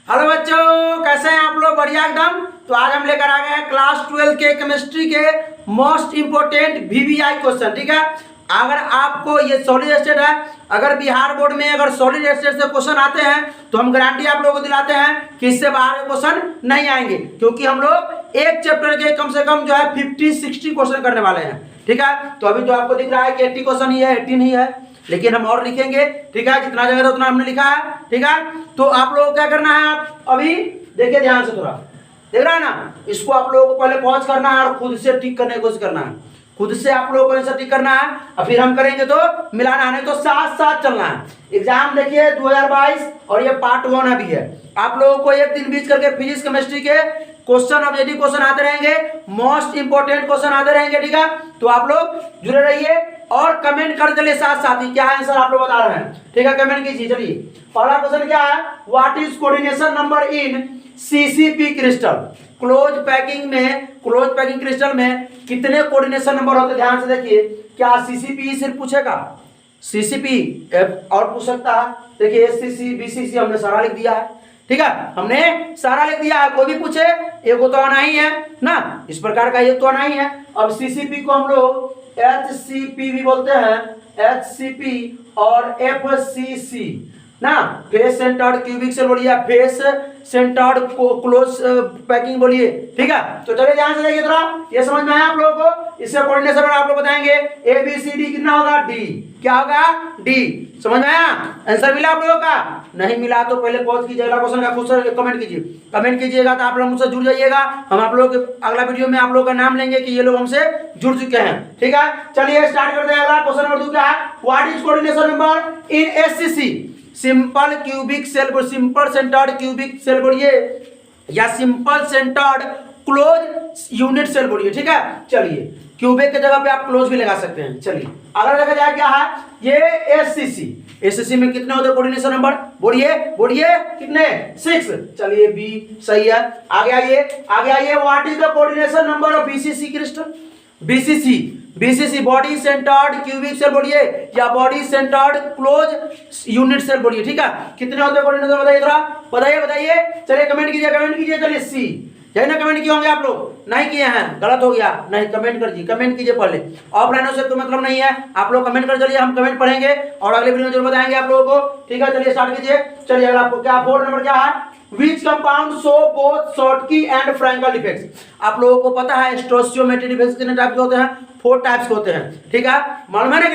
Hello बच्चों, कैसे हैं आप लोग? बढ़िया एकदम। तो आज हम लेकर आ गए हैं क्लास 12 के केमिस्ट्री के मोस्ट इंपोर्टेंट वीवीआई क्वेश्चन। ठीक है, अगर आपको ये सॉलिड स्टेट है, अगर बिहार बोर्ड में अगर सॉलिड स्टेट से क्वेश्चन आते हैं तो हम गारंटी आप लोगों को दिलाते हैं कि इससे बाहर के क्वेश्चन नहीं आएंगे, क्योंकि हम लोग एक चैप्टर के कम से कम जो है 50-60 क्वेश्चन करने वाले हैं। ठीक है, तो अभी तो आपको दिख रहा है कि 80 क्वेश्चन ही है, 80 नहीं है, लेकिन हम और लिखेंगे। ठीक है, जितना जगह उतना हमने लिखा है। ठीक है, तो आप लोगों को क्या करना है, आप अभी देखिए ध्यान से, थोड़ा देख रहा है ना, इसको आप लोगों को पहले पॉज करना है और खुद से टिक करने की कोशिश करना है। खुद से आप लोगों को ऐसा टिक करना है और फिर हम करेंगे तो मिलाना है, नहीं तो साथ साथ चलना है। एग्जाम देखिए 2022 और ये पार्ट 1 अभी है। आप लोगों को एक दिन बीच करके फिजिक्स केमिस्ट्री के क्वेश्चन, ऑब्जेक्टिव क्वेश्चन आते रहेंगे, मोस्ट इंपोर्टेंट क्वेश्चन आते रहेंगे। ठीक है, तो आप लोग जुड़े रहिए और कमेंट कर चलिए साथ साथ ही क्या आंसर आप लोग बता रहे हैं। ठीक है, कमेंट कीजिए। चलिए, पहला क्वेश्चन क्या है, what is coordination number in CCP crystal. Close packing crystal में कितने कोऑर्डिनेशन नंबर होते हैं? ध्यान से देखिए, क्या सीसीपी सिर्फ पूछेगा? सीसीपी और पूछ सकता है। देखिए एससीसी बीसीसी हमने सारा लिख दिया है। ठीक है, हमने सारा लिख दिया है, कोई भी पूछे एक तो आना ही है ना, इस प्रकार का ये तो आना ही है। अब सीसीपी को हम लोग एचसीपी भी बोलते हैं, एचसीपी और एफसीसी ना, फेस सेंटर्ड क्यूबिक सेल बोलिए, फेस सेंटर्ड क्लोज पैकिंग बोलिए। ठीक है, तो चलिए ध्यान से देखिए थोड़ा, ये समझ में आया आप लोगों को? इससे कोऑर्डिनेशन आप लोग बताएंगे ए बी सी डी कितना होगा, डी। क्या होगा, डी। समझ में आया? आंसर मिला आप लोगों का? नहीं मिला तो पहले पॉज कीजिए, अगला क्वेश्चन का खुद कमेंट कीजिए। कमेंट कीजिएगा तो आप लोग मुझसे जुड़ जाइएगा। हम आप लोग अगला वीडियो में आप लोगों का नाम लेंगे कि ये लोग हमसे जुड़ चुके हैं। ठीक है, चलिए स्टार्ट करते हैं। अगला क्वेश्चन नंबर 2 क्या है, what is coordination number in SCC. Simple cubic cell, simple centred cubic cell बोलिए या simple centred close unit cell बोलिए। ठीक है, चलिए क्यूबिक की जगह पे आप क्लोज भी लगा सकते हैं। चलिए अगला देखा जाए क्या है, ये एससीसी। एससीसी में कितने होते हैं कोऑर्डिनेशन नंबर? बोलिए कितने? 6। चलिए बी सही है। आगे आइए what is the coordination number of BCC crystal. BCC body centred cubic cell बोलिए या body centred close unit cell बोलिए। ठीक है, कितने होते हैं कोऑर्डिनेशन बताइए थोड़ा, बताइए। चलिए कमेंट कीजिए। चलिए सी, यही ना कमेंट किए होंगे आप लोग? नहीं किए हैं, गलत हो गया। नहीं, कमेंट कीजिए पहले। ऑफलाइन से कोई मतलब नहीं है, आप लोग कमेंट कर चलिए, हम कमेंट पढ़ेंगे और अगले वीडियो में जरूर बताएंगे आप लोगों को। ठीक है, चलिए स्टार्ट कीजिए। चलिए अगला आपको क्या, 4 नंबर क्या है, Which compound show both Schottky and Frankel defects। आप लोगों को पता है स्टोइचियोमेट्री डिफेक्ट्स कितने टाइप के होते हैं? 4 टाइप्स के होते हैं। ठीक है, मालूम है ना कि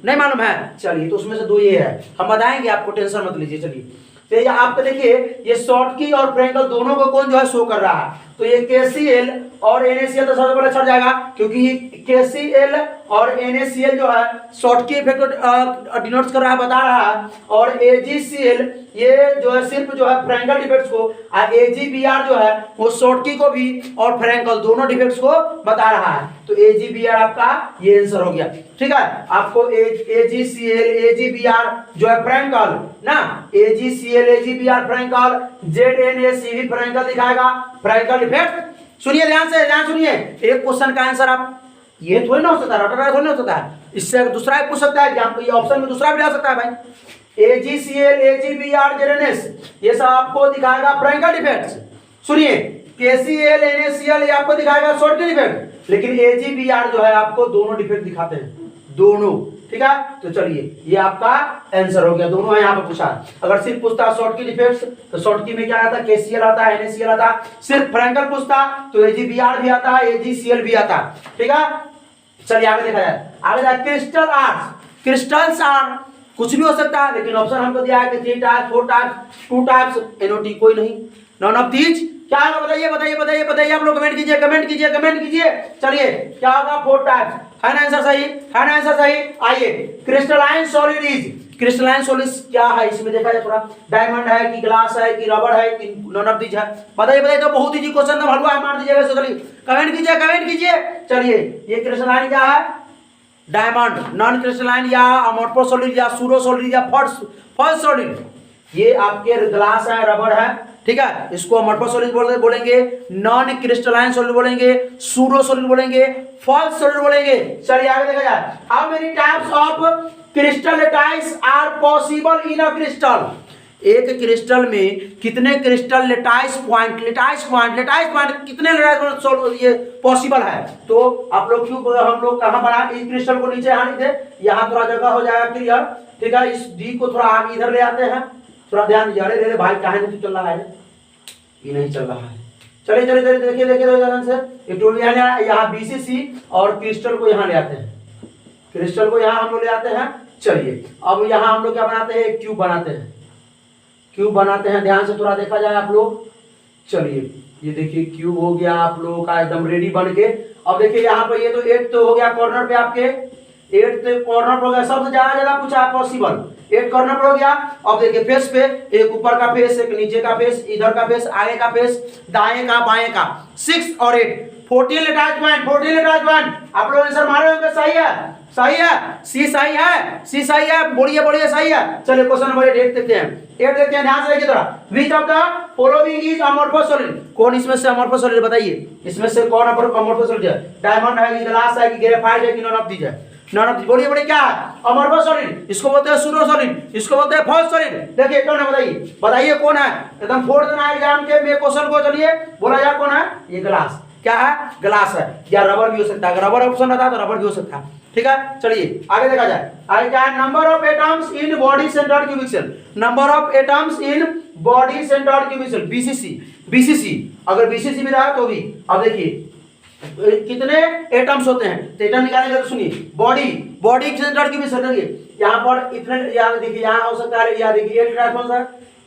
नहीं मालूम है? चलिए, तो उसमें से 2 ये है, हम बताएंगे आपको, टेंशन मत लीजिए। चलिए तो ये आपको देखिए, ये शॉर्टकी और फ्रैंकल दोनों को कौन जो है शो कर रहा है, तो ये KCl और NaCl तो सबसे पहले छट जाएगा, क्योंकि ये KCl और NaCl जो है शॉर्टकी इफेक्ट को डिनोट कर रहा है, बता रहा है, और AgCl ये जो है सिर्फ जो है फ्रैंकल डिफेक्ट्स को, और AgBr जो है वो शॉर्टकी को भी और फ्रैंकल दोनों डिफेक्ट्स को बता रहा है। तो AgBr आपका ये आंसर हो गया। ठीक है, आपको AgCl AgBr जो है फ्रैंकल ना, AgCl AgBr फ्रैंकल, ZNaC भी फ्रैंकल दिखाएगा, फ्रैंकल डिफेक्ट। सुनिए ध्यान सुनिए, एक क्वेश्चन का आंसर आप ये थोड़ी ना हो सकता है, रटा थोड़ी ना हो सकता है, इससे दूसरा पूछ सकता है, ये ऑप्शन में दूसरा भी आ सकता है भाई। AgCl AgBr ZNS ये सब आपको दिखाएगा फ्रैंकल डिफेक्ट्स। सुनिए, KCl NaCl ये आपको दिखाएगा शॉर्टकी डिफेक्ट, लेकिन AgBr जो है आपको दोनों डिफेक्ट दिखाते हैं, दोनों। ठीक है, तो चलिए ये आपका आंसर हो गया, दोनों है यहाँ पे पूछा। अगर सिर्फ पूछता शॉर्टकी डिफेक्ट्स तो शॉर्टकी में क्या आता है, KCl आता है, NaCl आता है। सिर्फ फ्रैंकल पूछता तो AgBr भी आता है, AgCl भी आता है। ठीक है, चलिए आगे देखा जाए। क्रिस्टल आर्ट्स, क्रिस्टल्स आर कुछ भी हो सकता है, लेकिन ऑप्शन हमको दिया है कि 3 टाइप्स, 4 टाइप्स, 2 टाइप्स, NOT कोई नहीं, नॉन ऑफ दीज। क्या होगा बताइए आप लोग, कमेंट कीजिए। चलिए क्या होगा, 4 टाइप्स, है ना आंसर सही। आइए, क्रिस्टलाइन सॉलिड क्या है, इसमें देखा जाए थोड़ा, डायमंड है कि ग्लास है कि रबड़ है कि नॉन ऑफ दीज है, बताइए। तो बहुत इजी क्वेश्चन था, हलवा मार दीजिएगा। चलिए कमेंट कीजिए। चलिए ये क्रिस्टलाइन क्या है, डायमंड, नॉन क्रिस्टलाइन या अमोर्फो सॉलिड या सूडो सॉलिड या फॉल्स सॉलिड, ये आपके ग्लास है, रबड़ है। ठीक है, इसको अमोर्फो सॉलिड बोलेंगे, नॉन क्रिस्टलाइन सॉलिड बोलेंगे, सूडो सॉलिड बोलेंगे, फॉल्स सॉलिड बोलेंगे। चलिए आगे देखा जाए, how many types of crystal lattice are possible in a crystal. एक क्रिस्टल में कितने क्रिस्टल लेटाइस पॉइंट कितने लेटाइस पॉइंट ये पॉसिबल है। तो आप लोग क्यों हम लोग कहाँ बना, इस क्रिस्टल को नीचे यहाँ नहीं थे, यहाँ थोड़ा जगह हो जाएगा क्लियर, ठीक है। इस डी को थोड़ा आगे इधर ले आते हैं, थोड़ा ध्यान दीजिए। अरे भाई कहाँ नहीं चल रहा है, ये नहीं चल रहा है। चलिए चलिए चलिए देखिए देखिए ध्यान से, ये टूल यहाँ बीसीसी और क्रिस्टल को यहाँ ले आते हैं, क्रिस्टल को यहाँ हम लोग ले आते हैं। चलिए अब यहाँ हम लोग क्या बनाते हैं, क्यूब बनाते हैं, क्यूब बनाते हैं। ध्यान से थोड़ा देखा जाए आप लोग। चलिए ये देखिए क्यूब हो गया आप लोगों का एकदम रेडी बन के। अब देखिए यहाँ पर ये तो 8 तो हो गया कॉर्नर पे, आपके 8 कॉर्नर पर हो गया, सबसे ज्यादा पूछा पॉसिबल 8 कॉर्नर पर हो गया। अब देखिए फेस पे, एक ऊपर का फेस, एक नीचे का फेस, इधर का फेस, आगे का फेस, दाएं का बाएं का, 6 और 8 14 लेटाइस पॉइंट। आप लोग आंसर मारे होंगे, सही है, सही है, सी सही है, सी सही है, बोलिए सही है। चलिए क्वेश्चन नंबर 8 देखते हैं, 8 देखते हैं, ध्यान से देखिए थोड़ा। Which of the following is amorphous solid, कौन इसमें से अमोर्फस सॉलिड बताइए, इसमें से कौन अमोर्फस सॉलिड है, डायमंड है कि ग्लास है कि ग्रेफाइट है कि नॉन ऑफ दीज है, नॉन ऑफ, बोलिए क्या है, अमोर्फस सॉलिड, इसको बोलते हैं सूडो सॉलिड, इसको बोलते हैं फॉल्स सॉलिड। देखिए कौन है बताइए कौन है, एकदम 4th एग्जाम के में क्वेश्चन को चलिए बोला जाए कौन है, ये ग्लास, क्या है, ग्लास है, या रबर भी हो सकता है, अगर रबर ऑप्शन रहता तो रबर भी हो सकता है, ठीक है। चलिए आगे देखा जाए, आगे क्या है, number of atoms in body centred cubic cell, number of atoms in body centred cubic cell, BCC, अगर बीसीसी में रहा तो भी। अब देखिए कितने एटम्स होते हैं, तो एटम निकालेंगे तो सुनिए, बॉडी सेंटर्ड क्यूबिक सेल, देखिए यहाँ पर इतने, यहाँ देखिए यहाँ हो सकता है, यहाँ देखिए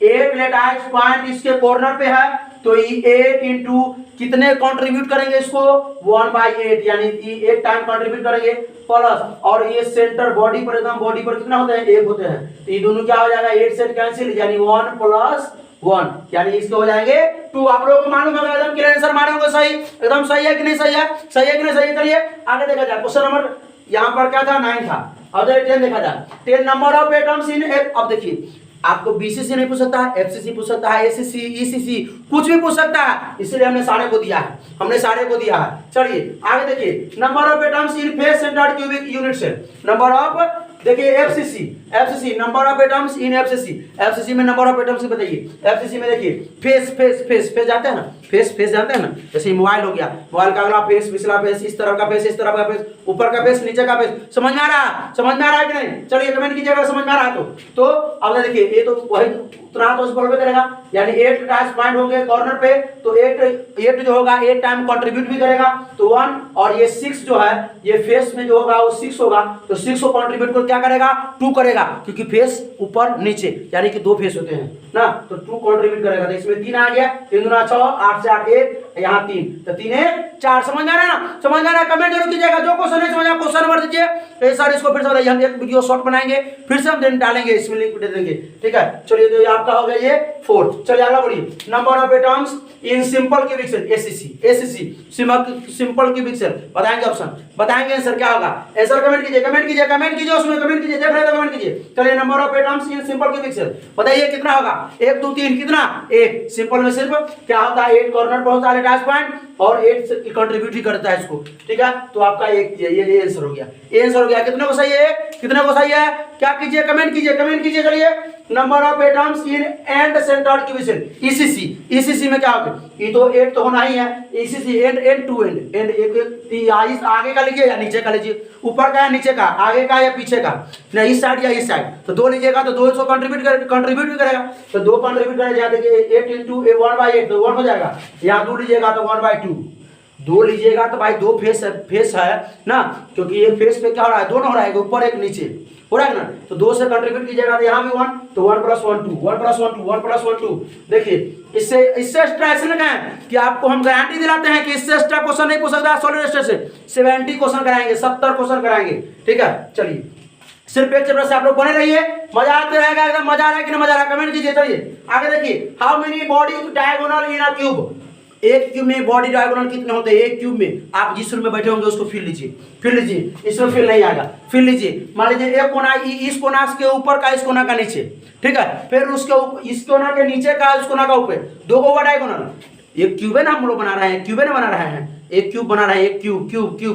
8 लेटाइस पॉइंट इसके कॉर्नर पे है, तो 8 इंटू कितने कंट्रीब्यूट करेंगे इसको, 1/8, यानी 8 टाइम कंट्रीब्यूट करेंगे प्लस, और ये सेंटर बॉडी पर, एकदम बॉडी पर कितना होते हैं, 1 होते हैं, तो ये दोनों क्या हो जाएगा, 8 से कैंसिल, यानी 1 + 1, यानी इसके हो जाएंगे 2। आप लोगों को मालूम है, एकदम क्लियर आंसर मारे होंगे, सही, एकदम सही है कि नहीं, सही है कि नहीं, सही है। चलिए आगे देखा जाए, क्वेश्चन नंबर यहाँ पर क्या था, 9 था, अब 10 देखा जाए, 10 नंबर ऑफ एटम्स इन, अब देखिए आपको बीसीसी नहीं पूछ सकता है, एफसीसी पूछ सकता है, एसीसी, ईसीसी, कुछ भी पूछ सकता है, इसलिए हमने सारे को दिया है, चलिए आगे देखिए, number of atoms in face centred cubic unit cell, number of, देखिए FCC number of atoms in FCC में नंबर ऑफ एटम्स बताइए। एफसीसी में देखिए फेस जाते हैं ना, फेस जानते हैं ना, जैसे मोबाइल हो गया, मोबाइल का अगला फेस, पिछला फेस, इस तरफ का फेस, इस तरफ का फेस, ऊपर का फेस, नीचे का फेस, समझ में आ रहा है कि नहीं, चलिए कमेंट कीजिएगा समझ में आ रहा है तो अब देखिए ये तो वही उतना तो फॉलो करेगा, यानी 8 टाइम्स पॉइंट होंगे कॉर्नर पे, तो 8 जो होगा 8 टाइम कंट्रीब्यूट भी करेगा, तो 1, और ये 6 जो है ये फेस में जो होगा वो 6 होगा, तो 6 को कंट्रीब्यूट कर क्या करेगा, 2 करेगा, क्योंकि फेस ऊपर नीचे यानी कि 2 फेस होते हैं ना, तो 2 कंट्रीब्यूट करेगा, तो इसमें 3 आ गया, 3 दूना 6, 8 से 8 1, यहाँ 3, तो 3 है 4, समझ आ रहा है ना, कमेंट जरूर कीजिएगा, जो क्वेश्चन नहीं समझा क्वेश्चन नंबर दीजिए, सर इसको फिर से बताइए, हम एक वीडियो शॉर्ट बनाएंगे, फिर से हम दिन डालेंगे, इसमें लिंक दे देंगे, ठीक है। चलिए तो आपका हो गया ये 4th, चलिए आगे बढ़िए, number of atoms in simple cubic cell, SCC simple cubic cell, बताएंगे ऑप्शन, बताएंगे आंसर क्या होगा, आंसर कमेंट कीजिए उसमें कमेंट कीजिए, देख रहे तो कमेंट कीजिए। चलिए number of atoms in simple cubic cell बताइए कितना होगा, 1 2 3 कितना, 1, सिंपल में सिर्फ क्या होता है, 8 कॉर्नर पर होता है लेटाइस पॉइंट, और 8 कंट्रीब्यूट ही करता है इसको, ठीक है, तो आपका ये आंसर हो गया, कितने को सही है, क्या कीजिए, कमेंट कीजिए। चलिए number of atoms in end centred cubic cell, ECC में क्या होगा, ये तो 8 तो होना ही है, ईसीसी एंड टू एंड, एक आगे का लीजिए या नीचे का लीजिए, ऊपर का या नीचे का, आगे का या पीछे का, नहीं इस साइड या इस साइड, तो 2 लीजिएगा तो 2 इसको कंट्रीब्यूट भी करेगा, तो 2 कंट्रीब्यूट करेगा, देखिए 8 इंटू 1/8 तो 1 हो जाएगा, यहाँ 2 लीजिएगा तो 1/2, 2 लीजिएगा तो भाई 2 फेस है ना, क्योंकि एक फेस पे क्या हो रहा है, दोनों हो रहा है, ऊपर एक नीचे हो रहा है ना, तो 2 से कंट्रीब्यूट कीजिएगा तो यहाँ भी 1, तो 1 + 1 2, 1 + 1 2, देखिए इससे एक्स्ट्रा ऐसे लगा है कि आपको हम गारंटी दिलाते हैं कि इससे एक्स्ट्रा क्वेश्चन नहीं पूछ सकता, सॉलिड स्टेट से 70 क्वेश्चन कराएंगे, 70 क्वेश्चन कराएंगे, ठीक है। चलिए सिर्फ एक चैप्टर से आप लोग बने रहिए, मजा आते रहेगा, एकदम मजा आ रहा है कि नहीं मजा आ रहा है, कमेंट कीजिए। चलिए आगे देखिए, how many body diagonal in a cube, एक क्यूब में बॉडी डायगोनल कितने होते हैं, एक क्यूब में, आप जिस रूम में बैठे होंगे उसको फिर लीजिए, इसमें फिर नहीं आएगा, फिर लीजिए, मान लीजिए एक कोना, इस कोना के ऊपर का, इस कोना का नीचे, ठीक है, फिर उसके इस कोना के नीचे का, इस कोना का ऊपर, 2 को डायगोनल, एक क्यूब है ना, हम लोग बना रहे हैं, एक क्यूब बना रहे हैं, एक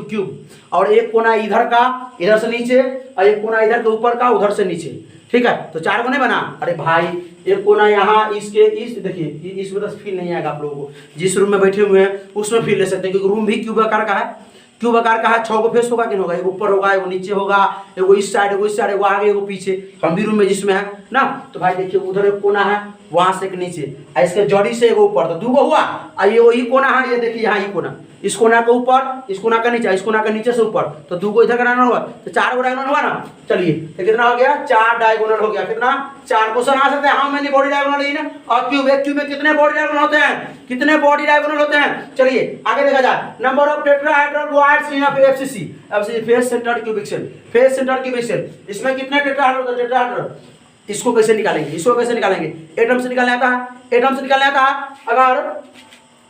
क्यूब, और एक कोना इधर का, इधर से नीचे, और एक कोना इधर के ऊपर का, उधर से नीचे, ठीक है, तो 4 को नहीं बना, अरे भाई एक कोना यहाँ इसके इस देखिए इसमें तो फील नहीं आएगा आप लोगों को, जिस रूम में बैठे हुए हैं उसमें फील ले सकते हैं, क्योंकि रूम भी क्यूब आकार का है। क्यूब आकार का है, 6 को फेस होगा कि नहीं होगा, एगो ऊपर होगा, एगो नीचे होगा, एगो इस साइड, एगो इस साइड, एगो आगे, एगो पीछे। हम भी रूम में जिसमें है ना, तो भाई देखिए उधर एक कोना है, वहां से एक नीचे, इसके जड़ी से एगो ऊपर, तो 2 गो हुआ। और ये वही कोना है, ये देखिए यहाँ ये कोना, इस कोना के ऊपर, इस कोना का नीचे, इस कोना के नीचे से ऊपर, तो 2 को इधर का डायगोनल हुआ, तो 4 गो डायगोनल हुआ ना। चलिए तो कितना हो गया, 4 डायगोनल हो गया। कितना, 4 क्वेश्चन आ सकते हैं। हाउ मेनी बॉडी डायगोनल इन और क्यूब, एक क्यूब में कितने बॉडी डायगोनल होते हैं, कितने बॉडी डायगोनल होते हैं। चलिए आगे देखा जाए, number of tetrahedral bonds in FCC, FCC face centred cubic cell, face centred cubic cell, इसमें कितने टेट्राहेड्रल होते हैं, टेट्राहेड्रल। इसको कैसे निकालेंगे, इसको कैसे निकालेंगे, एटम से निकालना आता है, एटम से निकालना आता है। अगर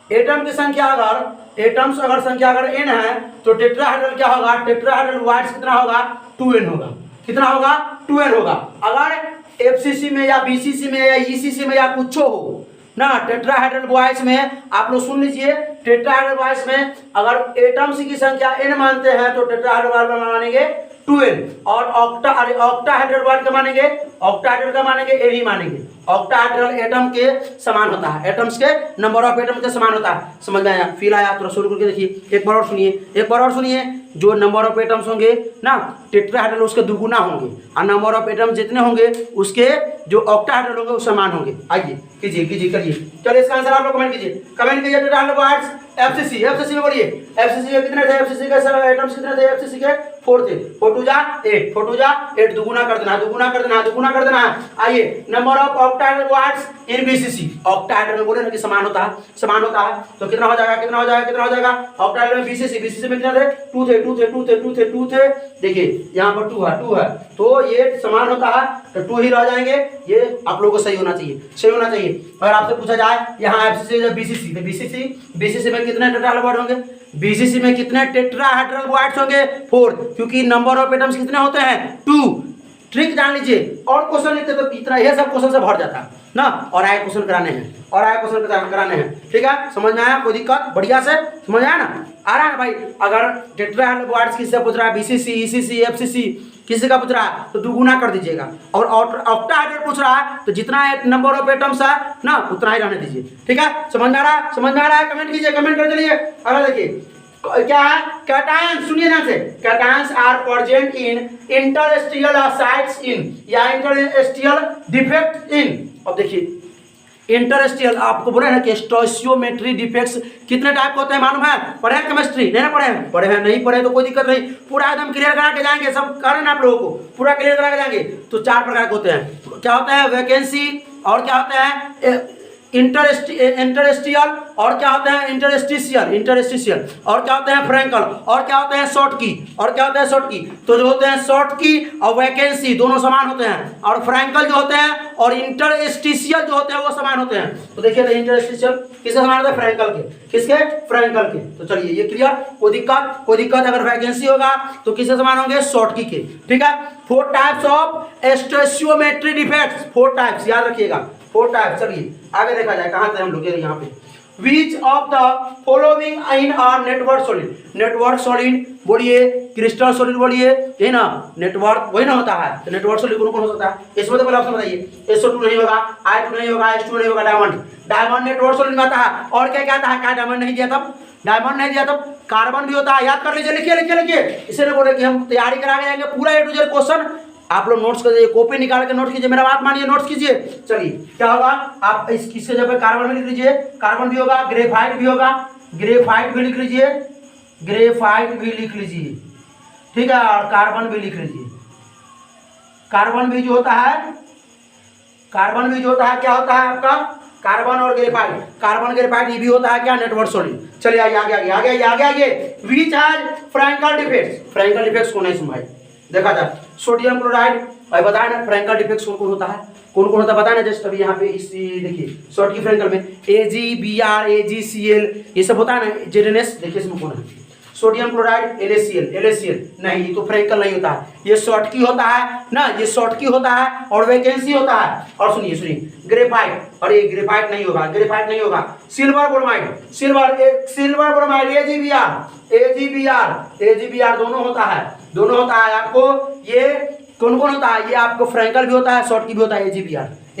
एटम की संख्या, अगर एटम्स अगर संख्या अगर n है, तो टेट्राहेड्रल क्या होगा, टेट्राहेड्रल बॉड्स कितना होगा, 2n होगा। कितना होगा, 2n होगा। अगर एफसीसी में या बीसीसी में या ईसीसी में या कुछ हो ना, टेट्राहेड्रल बॉड्स में आप लोग सुन लीजिए, टेट्राहेड्रल बॉड्स में अगर एटम्स की संख्या n मानते हैं तो टेट्राहेड्रल बॉड मानेंगे 2n, और ऑक्टाहेड्रल बॉड का मानेंगे, ऑक्टाहेड्रल का मानेंगे n ही मानेंगे। ऑक्टाहेड्रल एटम के समान होता है, एटम्स के नंबर ऑफ एटम के समान होता है। समझ में आया, फील आया, थोड़ा शुरू करके देखिए। एक बार और सुनिए, एक बार और सुनिए, जो नंबर ऑफ एटम्स होंगे ना टेट्राहेड्रल उसके दुगुना होंगे, और नंबर ऑफ एटम जितने होंगे उसके जो ऑक्टाहेड्रल होंगे उस समान होंगे। आइए कीजिए कीजिए करिए, चलिए इसका आंसर आप लोग कमेंट कीजिए, कमेंट कीजिए। टेट्राहेड्रल बॉड्स एफसीसी, एफसीसी में बोलिए, एफसीसी के कितने थे, एफसीसी के सब एटम्स कितने थे, एफसीसी के 4 थे। 4 2 जा 8, 4 2 जा 8, दुगुना कर देना, दुगुना कर देना, दुगुना कर देना। आइए, number of octahedral bonds in BCC, octahedral बोले ना कि समान होता है, समान होता है, तो कितना हो जाएगा, कितना हो जाएगा, कितना हो जाएगा। ऑक्टाहेड्रल में बीसीसी, बीसीसी में कितना थे, 2 थे, 2 थे, 2 थे, 2 थे, 2 थे। देखिए यहाँ पर 2 है, 2 है, तो ये समान होता है, तो 2 ही रह जाएंगे। ये आप लोगों को सही होना चाहिए, सही होना चाहिए। अगर आपसे पूछा जाए यहाँ एफसीसी बीसीसी, तो बीसीसी में कितने टेट्राहेड्रल बॉड होंगे, बीसीसी में कितने टेट्राहेड्रल बॉड्स होंगे, 4, क्योंकि नंबर ऑफ एटम्स कितने होते हैं, 2। ट्रिक जान लीजिए, और क्वेश्चन लिखते तो इतना ये सब क्वेश्चन से भर जाता है ना, और आए क्वेश्चन कराने हैं, और आए क्वेश्चन कराने हैं। ठीक है, समझ में आया, कोई दिक्कत, बढ़िया से समझ आया ना, आ रहा है भाई। अगर टेट्राहेड्रल बॉड्स किससे पूछ रहा है, बीसीसी, ईसीसी, एफसीसी, किसी का पूछ रहा है तो दुगुना कर दीजिएगा, और ऑक्टाहेड्रल पूछ रहा है तो जितना नंबर ऑफ एटम्स है ना उतना ही रहने दीजिए। ठीक है, समझ में आ रहा है, समझ में आ रहा है, कमेंट कीजिए, कमेंट कर चलिए। अगर देखिए क्या है, कैटायन, सुनिए ध्यान से, cations are present in interstitial sites in, या इंटरस्टिशियल डिफेक्ट इन। अब देखिए इंटरस्टिशियल, आपको बोले ना कि स्टोइशियोमेट्री डिफेक्ट्स कितने टाइप के होते हैं मालूम है, पढ़े हैं केमिस्ट्री, नहीं ना पढ़े हैं, पढ़े हैं, नहीं पढ़े तो कोई दिक्कत नहीं, पूरा एकदम क्लियर करा के जाएंगे, सब कारण आप लोगों को पूरा क्लियर करा के जाएंगे। तो 4 प्रकार के होते हैं, क्या होता है, वैकेंसी, और क्या होता है इंटरस्टिशियल, और क्या होते हैं इंटरस्टिशियल, और क्या होते हैं फ्रैंकल, और क्या होते हैं शॉर्ट की, और क्या होते हैं शॉर्ट की। तो जो होते हैं शॉर्ट की और वैकेंसी दोनों समान होते हैं, और फ्रैंकल जो होते हैं और इंटरस्टिशियल जो होते हैं वो समान होते हैं। तो देखिए इंटरस्टिशियल किसके समान होता है, फ्रैंकल के, किसके, फ्रैंकल के। तो चलिए ये क्लियर, कोई दिक्कत, अगर वैकेंसी होगा तो किसके समान होंगे, शॉर्ट की के। ठीक है, 4 types of stoichiometry defects, 4 types याद रखिएगा, 4 टाइप। चलिए आगे देखा जाए, कहाँ थे हम लोग, यहाँ पे which of the following in are network solid, network solid बोलिए, क्रिस्टल सॉलिड बोलिए, है ना, नेटवर्क वही ना होता है, तो नेटवर्क सॉलिड कौन कौन हो सकता है, इसमें तो पहले ऑप्शन बताइए। SO2 नहीं होगा, I2 नहीं होगा, H2 नहीं होगा, डायमंड नेटवर्क सॉलिड में आता है। और क्या क्या आता है, क्या डायमंड नहीं दिया तब, डायमंड नहीं दिया तब कार्बन भी होता है, याद कर लीजिए, लिखिए। इसलिए बोले कि हम तैयारी करा के जाएंगे पूरा A to Z क्वेश्चन। आप लोग नोट्स कर, कॉपी निकाल के नोट कीजिए, मेरा बात मानिए, नोट्स कीजिए। चलिए क्या होगा, आप इसके जगह कार्बन भी लिख लीजिए, कार्बन भी होगा, ग्रेफाइट भी होगा, ग्रेफाइट भी लिख लीजिए, ग्रेफाइट भी लिख लीजिए। ठीक है, और कार्बन भी लिख लीजिए। कार्बन भी जो होता है, कार्बन भी जो होता है क्या होता है आपका, कार्बन और ग्रेफाइट, कार्बन ग्रेफाइट ये भी होता है क्या, नेटवर्क सॉलिड। चलिए आगे which has Frenkel defects, Frenkel defects कौन है इसमें भाई, देखा जाए सोडियम क्लोराइड, भाई बताया ना फ्रैंकल डिफेक्ट्स कौन कौन होता है, कौन कौन होता है बताया ना। जस्ट अभी यहाँ पे इस देखिए शॉर्ट की फ्रैंकल में AgBr AgCl ये सब होता है ना, ZNS, देखिए इसमें कौन है, सोडियम क्लोराइड LaCl नहीं, ये तो फ्रैंकल नहीं होता है, ये शॉर्ट की होता है ना, ये शॉर्ट की होता है और वैकेंसी होता है। और सुनिए ग्रेफाइट, और ये ग्रेफाइट नहीं होगा, सिल्वर ब्रोमाइड AgBr दोनों होता है आपको। ये कौन कौन होता है, ये आपको फ्रैंकल भी होता है, शॉर्ट की भी होता है,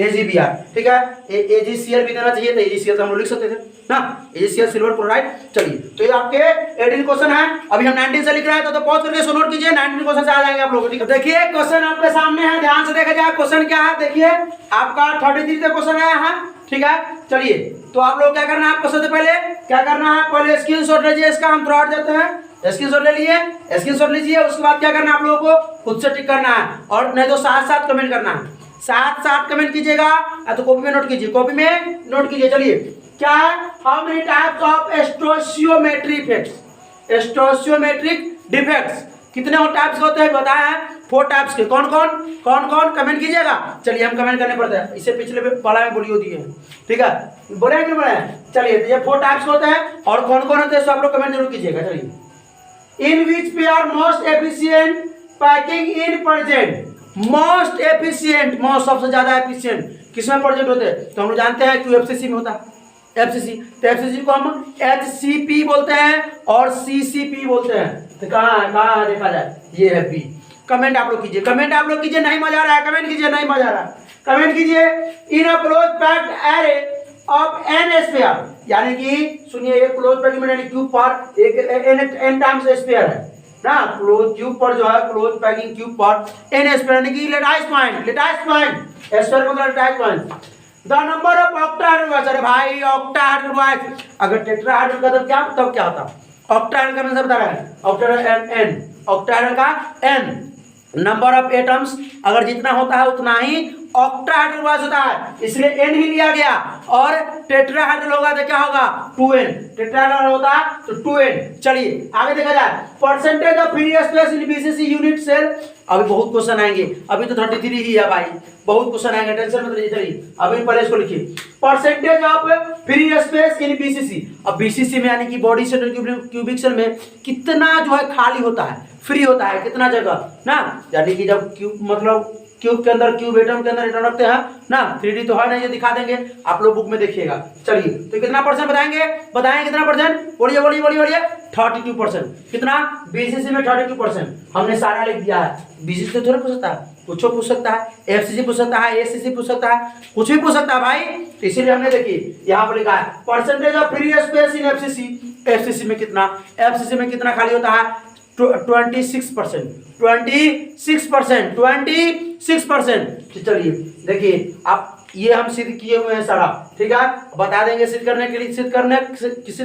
AgBr, ठीक है। AgCl भी देना चाहिए, तो AgCl तो हम लोग लिख सकते थे ना, AgCl सिल्वर क्लोराइड। चलिए, तो ये आपके 18 क्वेश्चन है। अभी हम 19 से लिख रहे हैं, तो पॉज करके सो नोट कीजिए, 19 क्वेश्चन से आ जाएंगे आप लोग, ठीक है। देखिए क्वेश्चन आपके सामने है, ध्यान से देखा जाए क्वेश्चन क्या है। देखिए आपका 33 का क्वेश्चन आया है, ठीक है। चलिए, तो आप लोग क्या करना है, आपको सबसे पहले क्या करना है, पहले स्क्रीनशॉट लीजिए इसका, हम थ्रू आउट देते हैं। स्क्रीनशॉट ले लिए, स्क्रीनशॉट लीजिए, उसके बाद क्या करना है आप लोगों को खुद से टिक करना है, और नहीं तो साथ साथ कमेंट करना है, साथ साथ कमेंट कीजिएगा, या तो कॉपी में नोट कीजिए, कॉपी में नोट कीजिए। चलिए, क्या है, how many types of stoichiometric effects, stoichiometric defects कितने टाइप्स के होते हैं बताया है, 4 टाइप्स के। कौन कौन कमेंट कीजिएगा। चलिए, हम कमेंट करने पड़ते हैं, इसे पिछले वाला में बोलियो दिए हैं, ठीक है, बोले हैं कि बोले हैं। चलिए, तो ये 4 टाइप्स होते हैं, और कौन कौन होते हैं सब लोग कमेंट जरूर कीजिएगा। चलिए, in which pair most efficient packing in present, most efficient, most सबसे ज्यादा एफिशिएंट किसमें प्रेजेंट होते हैं, तो हम लोग जानते हैं QFCC में होता है, FCC, तो FCC को हम HCP बोलते हैं और CCP बोलते हैं। तो कहाँ है देखा जाए, ये है B। कमेंट आप लोग कीजिए, कमेंट आप लोग कीजिए, नहीं मजा आ रहा है कमेंट कीजिए, नहीं मजा आ रहा है कमेंट कीजिए। In a close packed array of n sphere, यानी कि सुनिए, एक क्लोज पैक्ड में यानी क्यूब पर एक n टाइम्स स्फीयर है ना, क्लोज क्यूब पर जो है, क्लोज पैकिंग क्यूब पर n स्फीयर, यानी कि लेटाइस पॉइंट स्फीयर को lattice point. The number of octahedral, अरे भाई ऑक्टाहेड्रल वाइज, अगर टेट्राहेड्रल का तब क्या होता, ऑक्टाहेड्रल का मतलब बता रहा है, ऑक्टाहेड्रल n, ऑक्टाहेड्रल का n नंबर ऑफ एटम्स अगर जितना होता है उतना ही ऑक्टाहेड्रल वाइज होता है, इसलिए n ही लिया गया। और टेट्राहेड्रल होगा तो क्या होगा, 2n, टेट्राहेड्रल होता है तो 2n। चलिए आगे देखा जाए, percentage of free space in BCC unit cell. अभी बहुत क्वेश्चन आएंगे, अभी तो 33 ही है भाई, बहुत क्वेश्चन आएंगे, टेंशन मत लीजिए। चलिए, अभी पहले इसको लिखिए, percentage of free space in BCC। अब BCC में यानी कि बॉडी सेंट्रल क्यूबिक सेल में कितना जो है खाली होता है, फ्री होता है, कितना जगह ना, यानी कि जब क्यूब मतलब क्यूब के अंदर, क्यूब एटम के अंदर एटम रखते हैं ना, 3D तो है नहीं, ये दिखा देंगे आप लोग बुक में देखिएगा। चलिए, तो कितना परसेंट बताएंगे कितना परसेंट, बोलिए 32%। कितना, BCC में 32%। हमने सारा लिख दिया है, BCC तो थोड़ा पूछ सकता है, कुछ पूछ सकता है, FCC पूछ सकता है, ACC पूछ सकता है, कुछ भी पूछ सकता है भाई। इसीलिए हमने देखिए यहाँ पर लिखा है percentage of free space in FCC। FCC में कितना खाली होता है, 26%। चलिए देखिए, आप ये हम सिद्ध किए हुए हैं सारा, ठीक है, बता देंगे सिद्ध करने के लिए, सिद्ध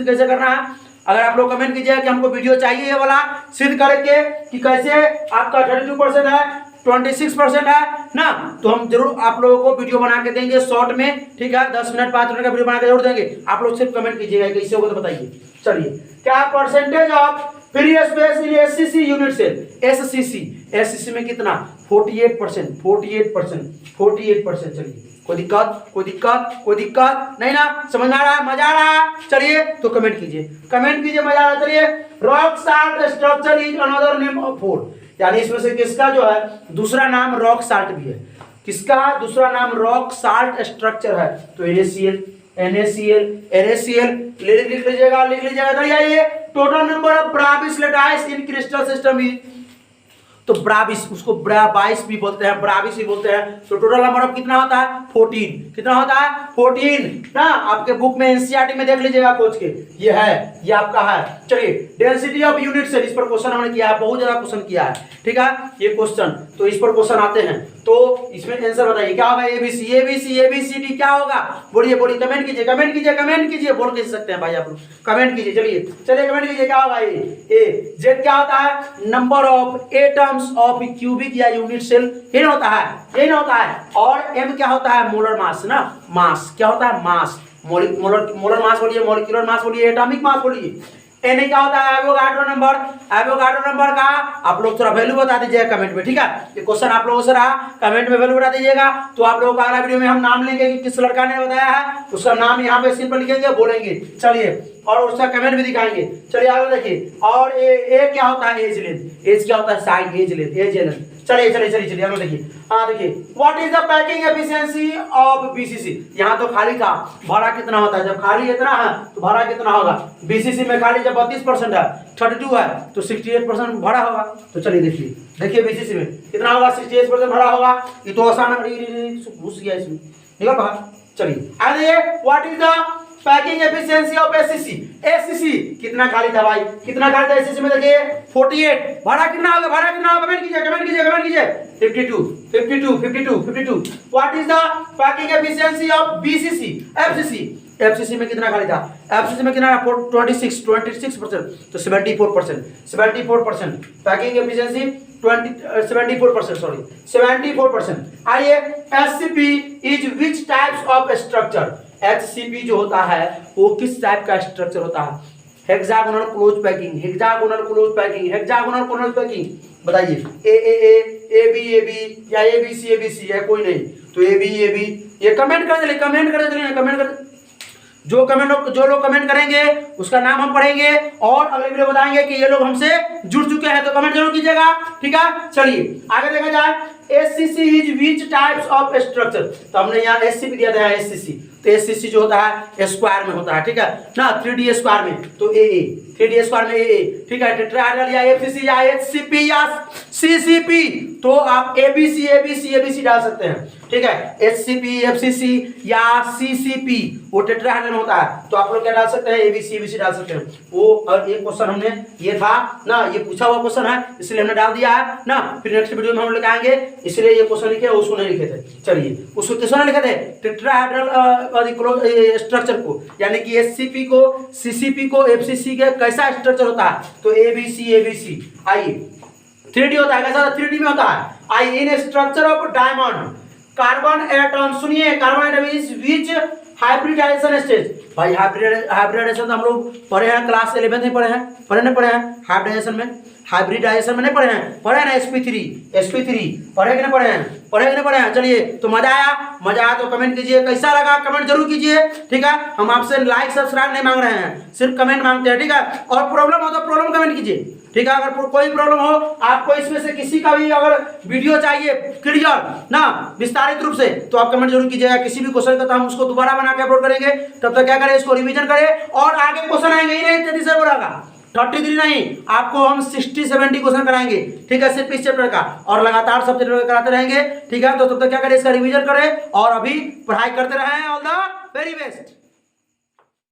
कैसे करना है। अगर आप लोग कमेंट कीजिए कि हमको वीडियो चाहिए ये वाला सिद्ध करके कि कैसे आपका 32% है, 26% है ना, तो हम जरूर आप लोगों को वीडियो बना के देंगे शॉर्ट में, ठीक है, 10 मिनट 5 मिनट का वीडियो बना के जरूर देंगे। आप लोग सिर्फ कमेंट कीजिएगा कैसे होगा तो बताइए। चलिए, क्या percentage of free space in SCC unit cell, SCC में कितना, 48%। चलिए, कोई दिक्कत नहीं ना, समझ आ रहा है, मजा आ रहा है। चलिए, तो कमेंट कीजिए, मजा आ रहा है। चलिए, rock salt structure is another name of would, यानी इसमें से किसका जो है दूसरा नाम रॉक साल्ट भी है, किसका दूसरा नाम रॉक साल्ट स्ट्रक्चर है, तो NaCl लिख लीजिएगा। तो ये total number of Bravais lattice in crystal system is, तो ब्राविस, उसको ब्राविस भी बोलते हैं, ब्राविस भी बोलते हैं। तो टोटल नंबर ऑफ कितना होता है, 14। कितना होता है, 14 ना, आपके बुक में NCERT में देख लीजिएगा खोज के, ये है, ये आपका है। चलिए, डेंसिटी ऑफ यूनिट सेल, इस पर क्वेश्चन हमने किया है, बहुत ज्यादा क्वेश्चन किया है, ठीक है, ये क्वेश्चन, तो इस पर क्वेश्चन आते हैं, तो इसमें आंसर बताइए क्या होगा, ABCD क्या होगा, बोलिए कमेंट कीजिए, बोल कैसे सकते हैं भाई आप लोग, कमेंट कीजिए। चलिए कमेंट कीजिए, क्या होगा ये Z क्या होता है, number of atoms of cubic या यूनिट सेल, ये होता है, और M क्या होता है, मोलर मास ना, मास क्या होता है, मास, मोलर मास बोलिए, मॉलिक्यूलर मास बोलिए, एटॉमिक मास बोलिए। एन क्या होता है, एवोगाड्रो नंबर का आप लोग थोड़ा वैल्यू बता दीजिएगा कमेंट में, ठीक है, ये क्वेश्चन आप लोगों से रहा, कमेंट में वैल्यू बता दीजिएगा। तो आप लोगों का अगला वीडियो में हम नाम लेंगे कि किस लड़का ने बताया है, उसका नाम यहाँ पे स्क्रीन पर लिखेंगे, बोलेंगे। चलिए, और उसका कमेंट भी दिखाएंगे। चलिए आगे देखिए, और ए क्या होता है, एज लेंथ, एज क्या होता है, साइड, एज लेंथ। चलिए आगे देखिए, हाँ देखिए, what is the packing efficiency of BCC, यहाँ तो खाली का भाड़ा कितना होता है, जब खाली इतना है तो भाड़ा कितना होगा, BCC में खाली जब 32% है, 32 है तो 68% भाड़ा होगा। तो चलिए देखिए BCC में कितना होगा, 68% भाड़ा होगा। ये तो आसान घुस गया इसमें, निकल बाहर। चलिए आगे, what is the packing efficiency of SCC. SCC कितना खाली था भाई, कितना खाली था एससीसी में, देखिए 48। भाड़ा कितना होगा, भाड़ा कितना होगा, कमेंट कीजिए, कमेंट कीजिए, कमेंट कीजिए। 52 52 52 52। What is the packing efficiency of BCC FCC. FCC में कितना खाली था, एफसीसी में कितना 26%, तो 74%, 74% पैकिंग एफिशिएंसी 74%, सॉरी 74%। आइए, HCP is which types of structure. HCP जो होता है वो किस टाइप का स्ट्रक्चर होता है, hexagonal close packing, hexagonal close packing, hexagonal close packing, बताइए ए बी या ए बी सी है, कोई नहीं, तो ए बी ये कमेंट कर दे, कमेंट कर दे, कमेंट कर। जो लोग कमेंट करेंगे उसका नाम हम पढ़ेंगे और अगले वीडियो बताएंगे कि ये लोग हमसे जुड़ चुके हैं, तो कमेंट जरूर कीजिएगा, ठीक है। चलिए आगे देखा जाए, SCC is which types of structure. तो हमने यहाँ एससीपी दिया था, एससीसी, तो एससीसी जो होता है स्क्वायर में होता है, ठीक है ना, 3D स्क्वायर में, तो ए 3D स्क्वायर में ए, ठीक है। टेट्राहेड्रल या एफसीसी या एचसीपी या सीसीपी, तो आप एबीसी डाल सकते हैं, ठीक है। एचसीपी एफसीसी या सीसीपी वो टेट्राहेड्रल में होता है, तो आप लोग क्या डाल सकते हैं, एबीसी डाल सकते हैं। वो और एक क्वेश्चन हमने ये था ना, ये पूछा हुआ क्वेश्चन है इसलिए हमने डाल दिया है ना, फिर नेक्स्ट वीडियो में हम लोग आएंगे, इसलिए ये क्वेश्चन लिखे, उसको नहीं लिखे थे। चलिए उसको किसने लिखे थे, टेट्राहेड्रल स्ट्रक्चर को, यानी कि एचसीपी को, सीसीपी को, एफसीसी के कैसा स्ट्रक्चर होता है, तो एबीसी। आइए 3D होता है, कैसा 3D में होता है। आइए, in structure of diamond carbon atom, सुनिए carbon atom is which hybridization stage. भाई हाइब्रिडाइजेशन तो हम लोग पढ़े हैं, क्लास 11 में पढ़े हैं हाइब्रिडाइजेशन में नहीं पढ़े हैं ना, sp3 पढ़े कि नहीं पढ़े हैं। चलिए, तो मजा आया तो कमेंट कीजिए, कैसा लगा कमेंट जरूर कीजिए, ठीक है। हम आपसे लाइक सब्सक्राइब नहीं मांग रहे हैं, सिर्फ कमेंट मांगते हैं, ठीक है। और प्रॉब्लम हो तो प्रॉब्लम कमेंट कीजिए, ठीक है। अगर कोई प्रॉब्लम हो, आपको इसमें से किसी का भी अगर वीडियो चाहिए क्लियर ना, विस्तारित रूप से, तो आप कमेंट जरूर कीजिएगा। किसी भी क्वेश्चन का तो हम उसको दोबारा बना के अपलोड करेंगे, तब तक क्या करें, इसको रिवीजन करें और आगे क्वेश्चन आएंगे ही नहीं, 33 हो रहा 33 नहीं, आपको हम 60-70 क्वेश्चन कराएंगे, ठीक है, सिर्फ इस चैप्टर का, और लगातार सब चैप्टर कराते रहेंगे, ठीक है। तो तब तक क्या करें, इसका रिवीजन करें और अभी पढ़ाई करते रहें। All the very best.